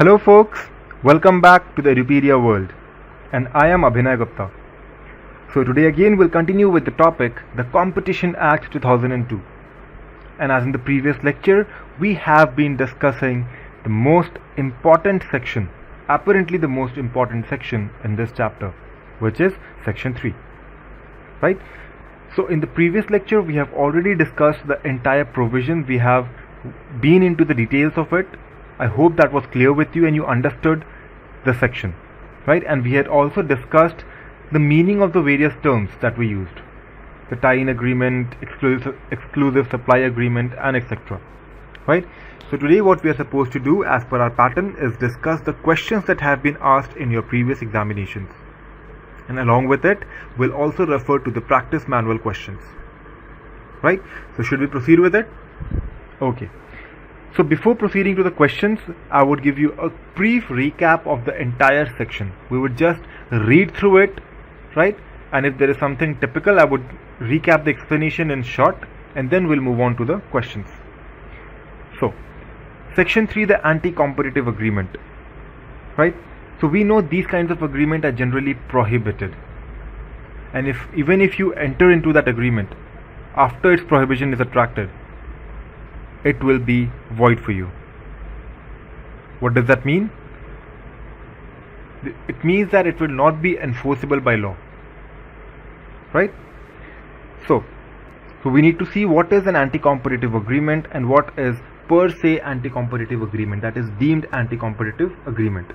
Hello folks, welcome back to the Edupedia world, and I am Abhinay Gupta. So today again we'll continue with the topic, the Competition Act 2002. And as in the previous lecture, we have been discussing the most important section, apparently the most important section in this chapter, which is section 3. Right? So in the previous lecture we have already discussed the entire provision, we have been into the details of it. I hope that was clear with you and you understood the section, right? And we had also discussed the meaning of the various terms that we used, the tie-in agreement, exclusive supply agreement, and etc. Right? So today what we are supposed to do as per our pattern is discuss the questions that have been asked in your previous examinations. And along with it, we'll also refer to the practice manual questions. Right? So should we proceed with it? Okay. So before proceeding to the questions, I would give you a brief recap of the entire section. We would just read through it, right? And if there is something typical, I would recap the explanation in short and then we'll move on to the questions. So, section 3, the anti-competitive agreement, right? So we know these kinds of agreement are generally prohibited. And even if you enter into that agreement, after its prohibition is attracted, it will be void for you. What does that mean? It means that it will not be enforceable by law, right? So we need to see what is an anti-competitive agreement and what is per se anti-competitive agreement, that is deemed anti-competitive agreement.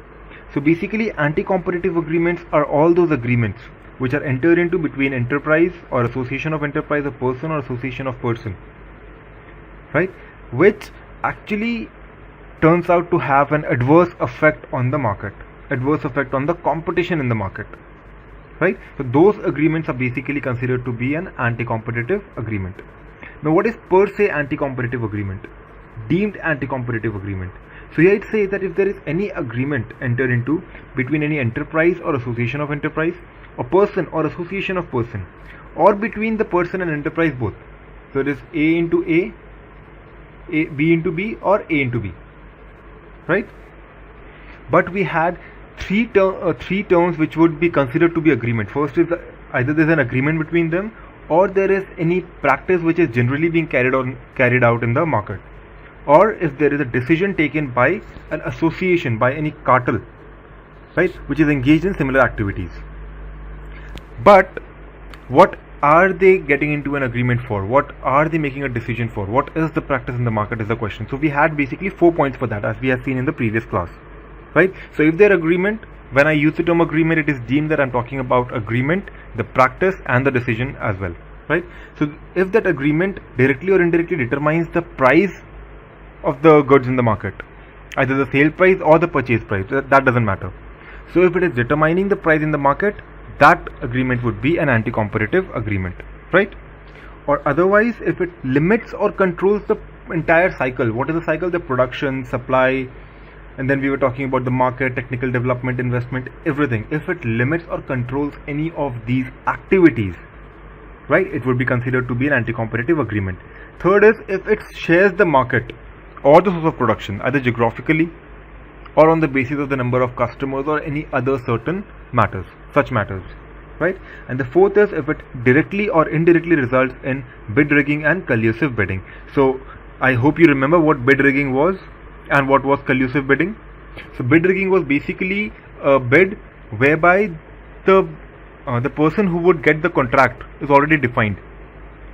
So basically anti-competitive agreements are all those agreements which are entered into between enterprise or association of enterprise, a person or association of person, right? Which actually turns out to have an adverse effect on the market, adverse effect on the competition in the market, right? So those agreements are basically considered to be an anti-competitive agreement. Now what is per se anti-competitive agreement? Deemed anti-competitive agreement. So here it says that if there is any agreement entered into between any enterprise or association of enterprise, a person or association of person, or between the person and enterprise both, so it is A into A, B into B, or A into B, right? But we had three terms which would be considered to be agreement. First is either there is an agreement between them, or there is any practice which is generally being carried out in the market, or if there is a decision taken by an association, by any cartel, right, which is engaged in similar activities. But what are they getting into an agreement for? What are they making a decision for? What is the practice in the market is the question. So we had basically 4 points for that, as we have seen in the previous class, right? So if their agreement, when I use the term agreement, it is deemed that I'm talking about agreement, the practice and the decision as well, right? So if that agreement directly or indirectly determines the price of the goods in the market, either the sale price or the purchase price, that doesn't matter. So if it is determining the price in the market, that agreement would be an anti-competitive agreement, right? Or otherwise, if it limits or controls the entire cycle. What is the cycle? The production, supply, and then we were talking about the market, technical development, investment, everything. If it limits or controls any of these activities, right, it would be considered to be an anti-competitive agreement. Third is if it shares the market or the source of production, either geographically or on the basis of the number of customers or any other certain matters, such matters, right? And the fourth is if it directly or indirectly results in bid rigging and collusive bidding. So I hope you remember what bid rigging was and what was collusive bidding. So bid rigging was basically a bid whereby the person who would get the contract is already defined,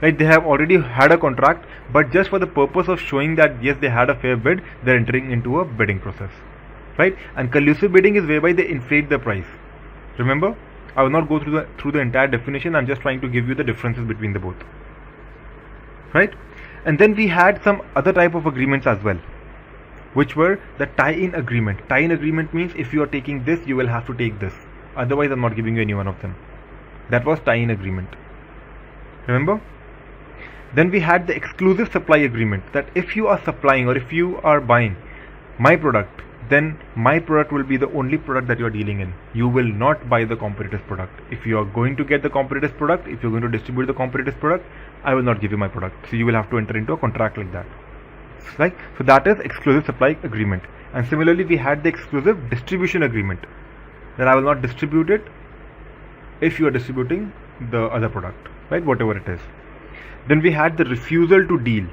right? They have already had a contract, but just for the purpose of showing that yes, they had a fair bid, they're entering into a bidding process, right? And collusive bidding is whereby they inflate the price. Remember, I will not go through the entire definition. I'm just trying to give you the differences between the both, right? And then we had some other type of agreements as well, which were the tie-in agreement. Tie-in agreement means if you are taking this, you will have to take this. Otherwise, I'm not giving you any one of them. That was tie-in agreement. Remember? Then we had the exclusive supply agreement, that if you are supplying or if you are buying my product, then my product will be the only product that you are dealing in. You will not buy the competitor's product. If you are going to get the competitor's product, if you are going to distribute the competitor's product, I will not give you my product. So you will have to enter into a contract like that. right? So that is exclusive supply agreement. And similarly, we had the exclusive distribution agreement, that I will not distribute it if you are distributing the other product, right? Whatever it is. Then we had the refusal to deal,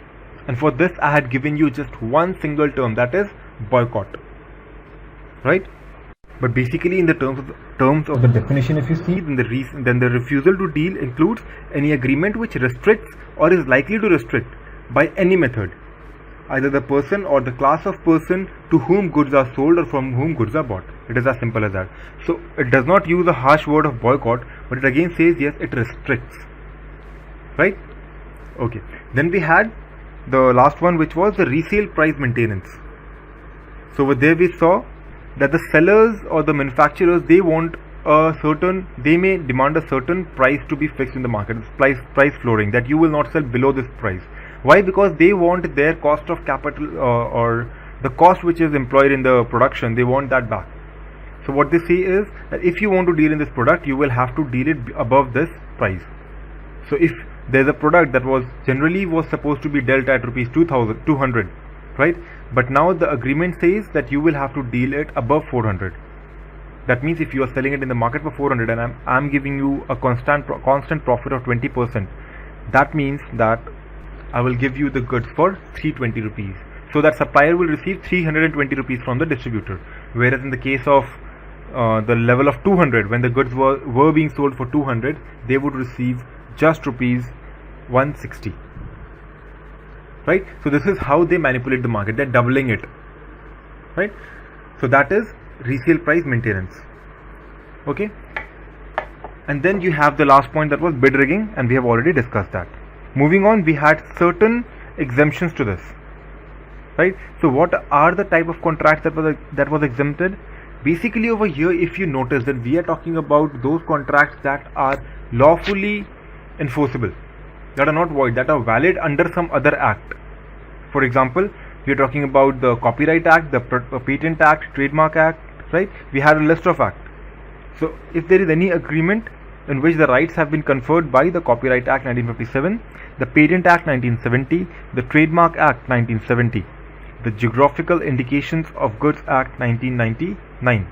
and for this I had given you just one single term, that is boycott, right? But basically, in the terms of the definition, if you see, then the refusal to deal includes any agreement which restricts or is likely to restrict by any method either the person or the class of person to whom goods are sold or from whom goods are bought. It is as simple as that. So it does not use a harsh word of boycott, but it again says yes, it restricts, right? Okay. Then we had the last one, which was the resale price maintenance. So over there we saw that the sellers or the manufacturers, they may demand a certain price to be fixed in the market. It's price flooring, that you will not sell below this price. Why? Because they want their cost of capital or the cost which is employed in the production, they want that back. So what they say is that if you want to deal in this product, you will have to deal it above this price. So if there's a product that was supposed to be dealt at rupees 200, right? But now the agreement says that you will have to deal it above 400. That means if you are selling it in the market for 400 and I'm giving you a constant profit of 20%, that means that I will give you the goods for 320 rupees. So that supplier will receive 320 rupees from the distributor. Whereas in the case of the level of 200, when the goods were being sold for 200, they would receive just rupees 160. Right? So this is how they manipulate the market. They're doubling it. Right? So that is resale price maintenance. Okay? And then you have the last point, that was bid rigging, and we have already discussed that. Moving on, we had certain exemptions to this, right? So what are the type of contracts that was exempted? Basically over here, if you notice that we are talking about those contracts that are lawfully enforceable, that are not void, that are valid under some other act. For example, we are talking about the Copyright Act, the Patent Act, Trademark Act, right? We had a list of acts. So if there is any agreement in which the rights have been conferred by the Copyright Act 1957, the Patent Act 1970, the Trademark Act 1970, the Geographical Indications of Goods Act 1999.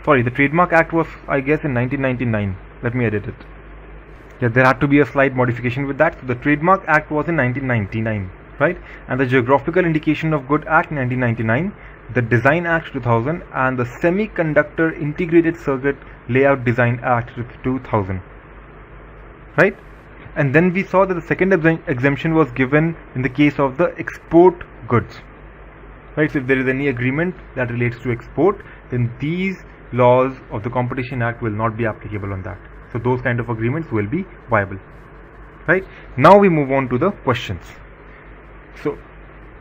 Sorry, the Trademark Act was, I guess, in 1999. Let me edit it. Yeah, there had to be a slight modification with that. So the Trademark Act was in 1999, right? And the Geographical Indication of Good Act 1999, the Design Act 2000, and the Semiconductor Integrated Circuit Layout Design Act 2000, right? And then we saw that the second exemption was given in the case of the export goods, right? So if there is any agreement that relates to export, then these laws of the Competition Act will not be applicable on that. So those kind of agreements will be viable, right? Now we move on to the questions. So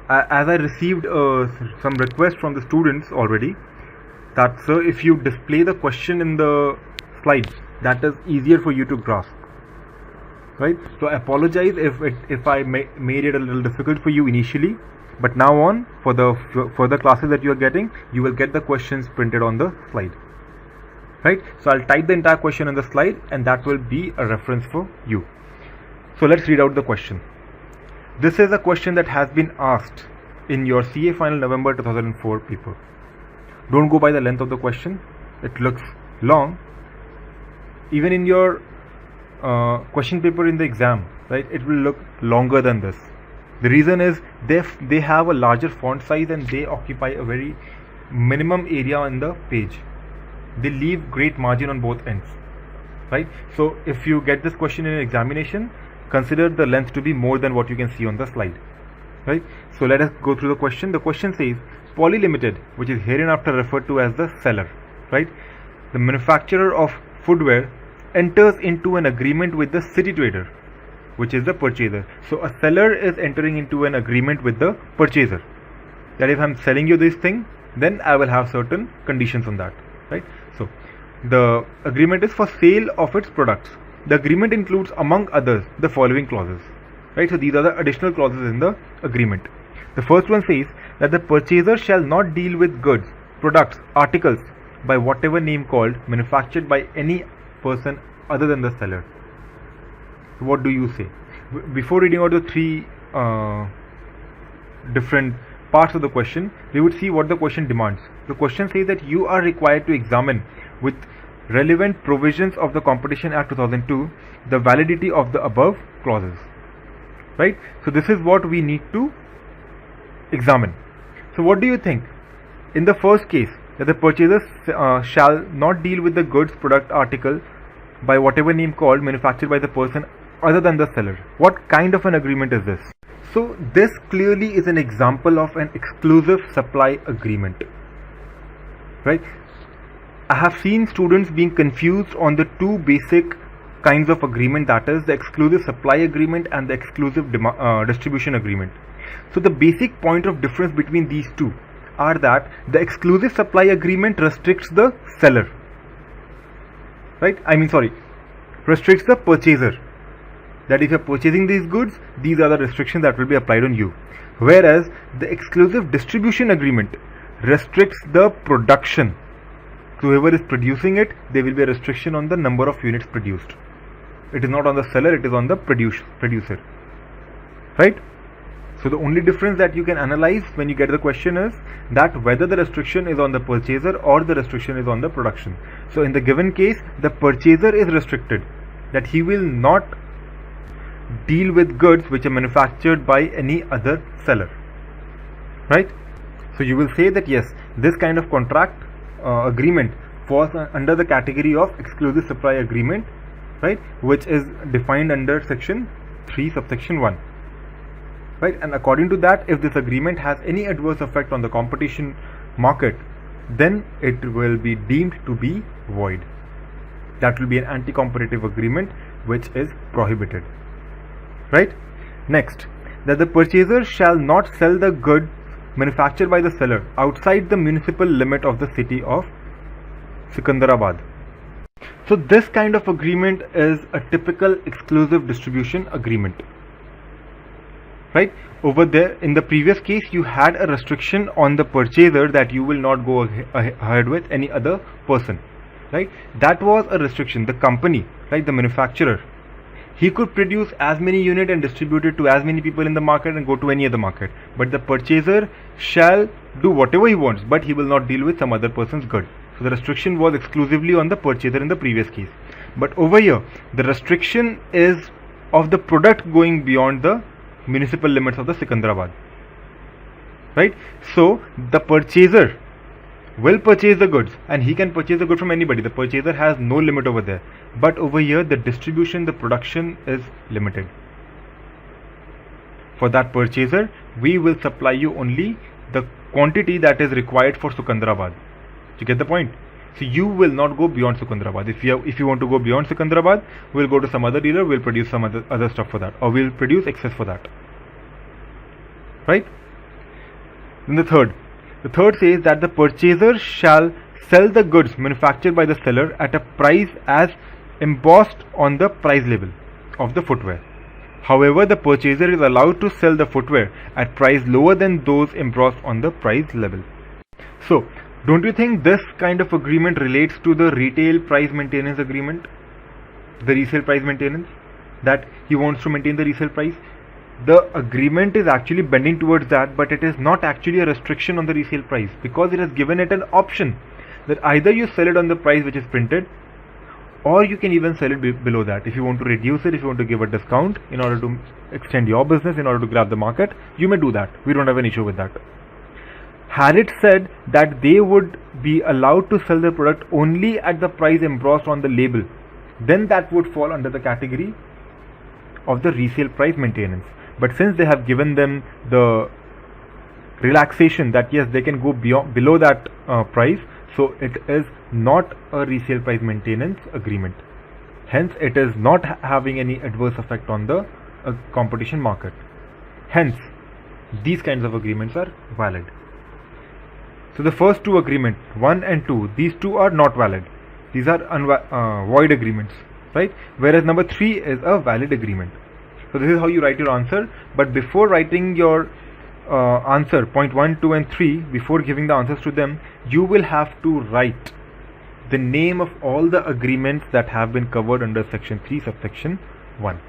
as I received some requests from the students already, that sir, if you display the question in the slides, that is easier for you to grasp, right? So I apologize if I made it a little difficult for you initially, but now on, for the further classes that you are getting, you will get the questions printed on the slide, right? So I'll type the entire question on the slide, and that will be a reference for you. So let's read out the question. This is a question that has been asked in your CA Final November 2004 paper. Don't go by the length of the question. It looks long. Even in your question paper in the exam, right, it will look longer than this. The reason is they have a larger font size and they occupy a very minimum area on the page. They leave great margin on both ends, right? So if you get this question in an examination, consider the length to be more than what you can see on the slide, right? So let us go through the question. The question says, Poly Limited, which is hereinafter referred to as the seller, right? The manufacturer of footwear enters into an agreement with the city trader, which is the purchaser. So a seller is entering into an agreement with the purchaser, that if I'm selling you this thing, then I will have certain conditions on that, right? So the agreement is for sale of its products. The agreement includes, among others, the following clauses, right? So these are the additional clauses in the agreement. The first one says that the purchaser shall not deal with goods, products, articles by whatever name called, manufactured by any person other than the seller. What do you say? Before reading out the three different parts of the question, we would see what the question demands. The question says that you are required to examine with relevant provisions of the Competition Act 2002 the validity of the above clauses. Right? So this is what we need to examine. So what do you think? In the first case, that the purchaser shall not deal with the goods, product, article by whatever name called, manufactured by the person other than the seller. What kind of an agreement is this? So this clearly is an example of an exclusive supply agreement. Right? I have seen students being confused on the two basic kinds of agreement, that is the exclusive supply agreement and the exclusive distribution agreement. So the basic point of difference between these two are that the exclusive supply agreement restricts the seller, right? Restricts the purchaser. That if you are purchasing these goods, these are the restrictions that will be applied on you. Whereas the exclusive distribution agreement restricts the production. So whoever is producing it, there will be a restriction on the number of units produced. It is not on the seller, it is on the producer. Right? So the only difference that you can analyze when you get the question is that whether the restriction is on the purchaser or the restriction is on the production. So in the given case, the purchaser is restricted, that he will not deal with goods which are manufactured by any other seller. Right? So you will say that yes, this kind of contract agreement falls under the category of exclusive supply agreement, right, which is defined under section 3 subsection 1. Right, and according to that, if this agreement has any adverse effect on the competition market, then it will be deemed to be void. That will be an anti-competitive agreement which is prohibited. Right? Next, that the purchaser shall not sell the good manufactured by the seller outside the municipal limit of the city of Sikandarabad. So this kind of agreement is a typical exclusive distribution agreement. Right? Over there, in the previous case, you had a restriction on the purchaser that you will not go ahead with any other person. Right? That was a restriction. The company, right, the manufacturer, he could produce as many units and distribute it to as many people in the market and go to any other market. But the purchaser shall do whatever he wants, but he will not deal with some other person's good. So the restriction was exclusively on the purchaser in the previous case. But over here, the restriction is of the product going beyond the municipal limits of the Sikandarabad. Right? So the purchaser will purchase the goods, and he can purchase the good from anybody. The purchaser has no limit over there. But over here, the distribution, the production is limited. For that purchaser, we will supply you only the quantity that is required for Sikandarabad. You get the point? So you will not go beyond Sikandarabad. If you want to go beyond Sikandarabad, we'll go to some other dealer, we'll produce some other stuff for that, or we'll produce excess for that. Right? Then the third says that the purchaser shall sell the goods manufactured by the seller at a price as embossed on the price label of the footwear. However, the purchaser is allowed to sell the footwear at price lower than those embossed on the price label. So, don't you think this kind of agreement relates to the retail price maintenance agreement? The resale price maintenance? That he wants to maintain the resale price? The agreement is actually bending towards that, but it is not actually a restriction on the resale price, because it has given it an option that either you sell it on the price which is printed, or you can even sell it below that. If you want to reduce it, if you want to give a discount in order to extend your business, in order to grab the market, you may do that. We don't have an issue with that. Had it said that they would be allowed to sell their product only at the price embossed on the label, then that would fall under the category of the resale price maintenance. But since they have given them the relaxation that yes, they can go below that price, so it is not a resale price maintenance agreement. Hence, it is not having any adverse effect on the competition market. Hence, these kinds of agreements are valid. So the first two agreements, 1 and 2, these two are not valid. These are void agreements, right? Whereas number 3 is a valid agreement. So this is how you write your answer. But before writing your answer, point 1, 2 and 3, before giving the answers to them, you will have to write the name of all the agreements that have been covered under section 3 subsection 1.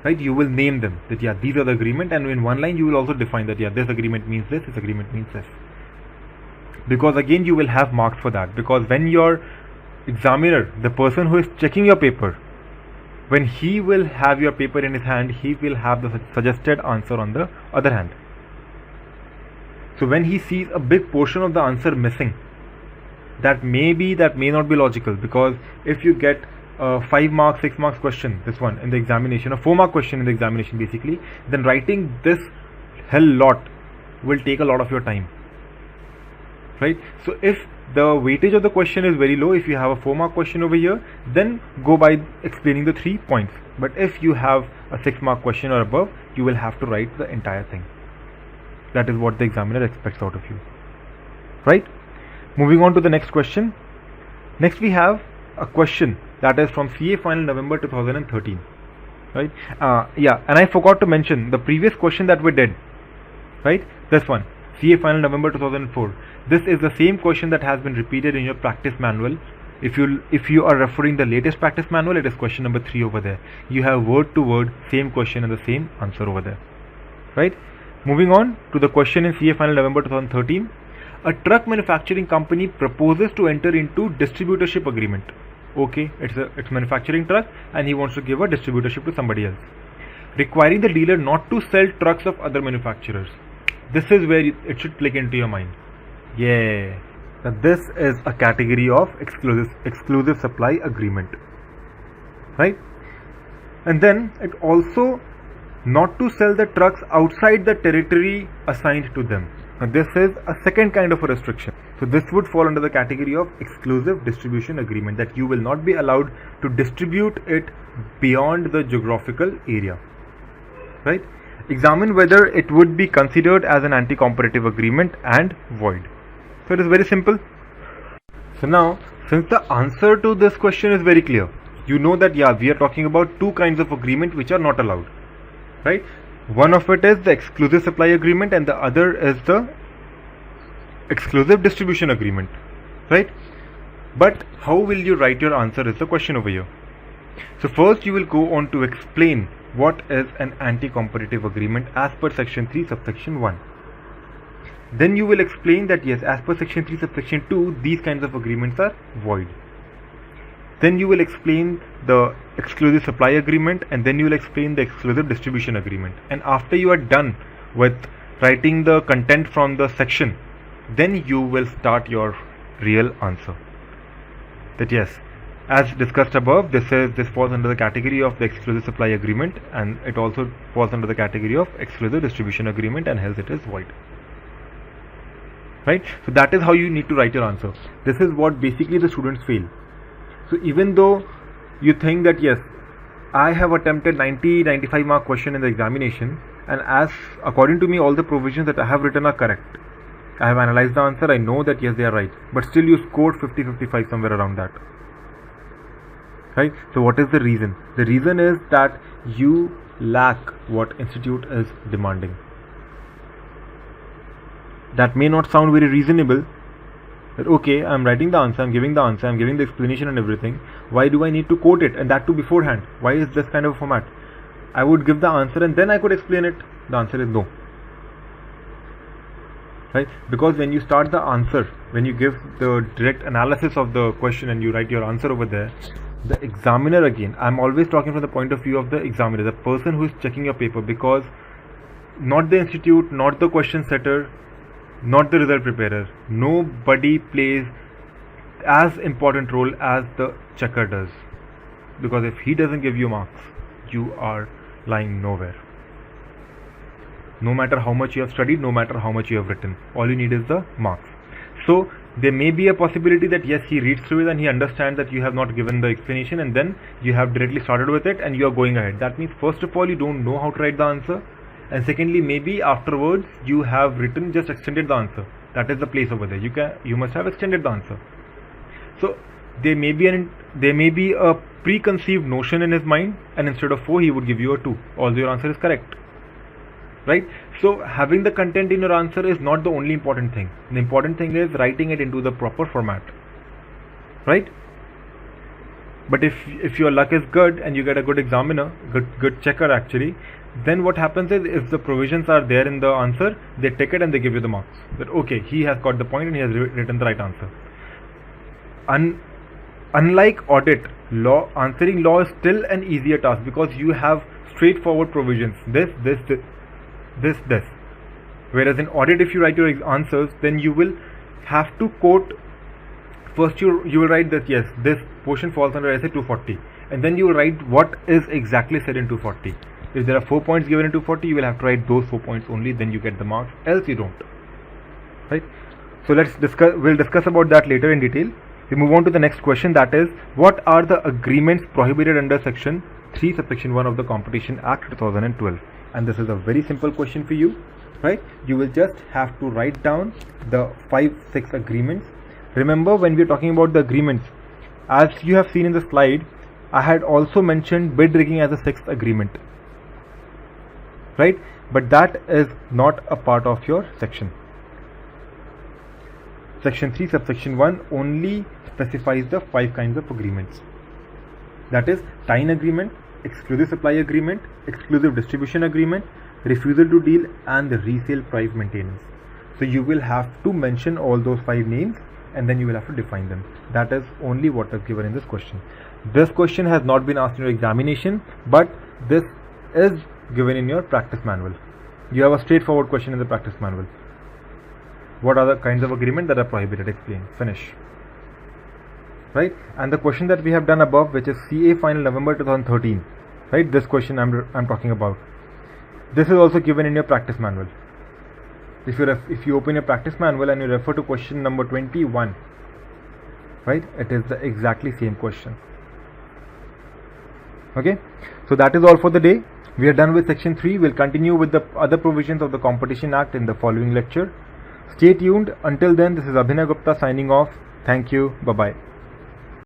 right? You will name them that yeah, these are the agreement, and in one line you will also define that yeah, this agreement means this agreement means this. Because again you will have marks for that, because when your examiner, the person who is checking your paper, when he will have your paper in his hand, he will have the suggested answer on the other hand. So when he sees a big portion of the answer missing, that may not be logical, because if you get a 5 marks, 6 marks question, this one in the examination, a 4 mark question in the examination basically, then writing this hell lot will take a lot of your time, right? So if the weightage of the question is very low, if you have a 4 mark question over here, then go by explaining the 3 points. But if you have a 6 mark question or above, you will have to write the entire thing. That is what the examiner expects out of you, right? Moving on to the next question. Next we have a question that is from CA Final November 2013, right? Yeah, and I forgot to mention the previous question that we did, right? This one, CA Final November 2004. This is the same question that has been repeated in your practice manual. If you are referring the latest practice manual, it is question number 3 over there. You have word to word same question and the same answer over there, right? Moving on to the question in CA Final November 2013. A truck manufacturing company proposes to enter into distributorship agreement. Okay, it's manufacturing truck and he wants to give a distributorship to somebody else, requiring the dealer not to sell trucks of other manufacturers. This is where it should click into your mind. Yeah, now this is a category of exclusive supply agreement, right? And then it also not to sell the trucks outside the territory assigned to them. Now this is a second kind of a restriction. So this would fall under the category of exclusive distribution agreement, that you will not be allowed to distribute it beyond the geographical area, right? Examine whether it would be considered as an anti-competitive agreement and void. So it is very simple. So now, since the answer to this question is very clear, you know that yeah, we are talking about 2 kinds of agreement which are not allowed, right? One of it is the exclusive supply agreement and the other is the exclusive distribution agreement, right? But how will you write your answer is the question over here. So first you will go on to explain what is an anti-competitive agreement as per section 3 subsection 1. Then you will explain that yes, as per section 3 subsection 2, these kinds of agreements are void. Then you will explain the exclusive supply agreement, and then you will explain the exclusive distribution agreement. And after you are done with writing the content from the section, then you will start your real answer. That yes, as discussed above, this falls under the category of the exclusive supply agreement, and it also falls under the category of exclusive distribution agreement, and hence it is void. Right? So that is how you need to write your answer. This is what basically the students fail. So even though you think that yes, I have attempted 95 mark question in the examination, and as according to me all the provisions that I have written are correct, I have analyzed the answer, I know that yes, they are right, but still you scored 50-55 somewhere around that, right? So what is the reason? The reason is that you lack what institute is demanding. That may not sound very reasonable, that okay, I'm writing the answer, I'm giving the answer, I'm giving the explanation and everything, why do I need to quote it, and that too beforehand? Why is this kind of a format? I would give the answer and then I could explain it. The answer is no, right? Because when you start the answer, when you give the direct analysis of the question and you write your answer over there, the examiner, again, I'm always talking from the point of view of the examiner, the person who is checking your paper, because not the institute, not the question setter, not the result preparer, nobody plays as important role as the checker does, because if he doesn't give you marks, you are lying nowhere. No matter how much you have studied, no matter how much you have written, all you need is the marks. So there may be a possibility that yes, he reads through it and he understands that you have not given the explanation, and then you have directly started with it and you are going ahead. That means first of all you don't know how to write the answer, and secondly maybe afterwards you have written just extended the answer. That is the place over there. You must have extended the answer. So there may be a preconceived notion in his mind, and instead of 4 he would give you a 2, although your answer is correct, right? So having the content in your answer is not the only important thing. The important thing is writing it into the proper format, right? But if your luck is good and you get a good examiner, good checker actually, then what happens is, if the provisions are there in the answer, they take it and they give you the marks. That okay, he has got the point and he has written the right answer. Unlike audit, answering law is still an easier task because you have straightforward provisions. This. Whereas in audit, if you write your answers, then you will have to quote. First, you will write that yes, this portion falls under SA 240, and then you will write what is exactly said in 240. If there are 4 points given in 240, you will have to write those 4 points only. Then you get the marks. Else you don't. Right? So we'll discuss about that later in detail. We move on to the next question, that is, what are the agreements prohibited under section 3 subsection 1 of the Competition Act 2012? And this is a very simple question for you, right? You will just have to write down the 5-6 agreements. Remember, when we are talking about the agreements, as you have seen in the slide, I had also mentioned bid rigging as a 6th agreement, right? But that is not a part of your section. Section 3 subsection 1 only specifies the 5 kinds of agreements, that is tie-in agreement, exclusive supply agreement, exclusive distribution agreement, refusal to deal, and the resale price maintenance. So you will have to mention all those 5 names and then you will have to define them. That is only what is given in this question. This question has not been asked in your examination, but this is given in your practice manual. You have a straightforward question in the practice manual. What are the kinds of agreement that are prohibited? Explain. Finish. Right? And the question that we have done above, which is CA final November 2013, right? This question I'm talking about. This is also given in your practice manual. If you open your practice manual and you refer to question number 21, right? It is the exactly same question. Okay? So that is all for the day. We are done with section 3. We'll continue with the other provisions of the Competition Act in the following lecture. Stay tuned. Until then, this is Abhinay Gupta signing off. Thank you. Bye-bye.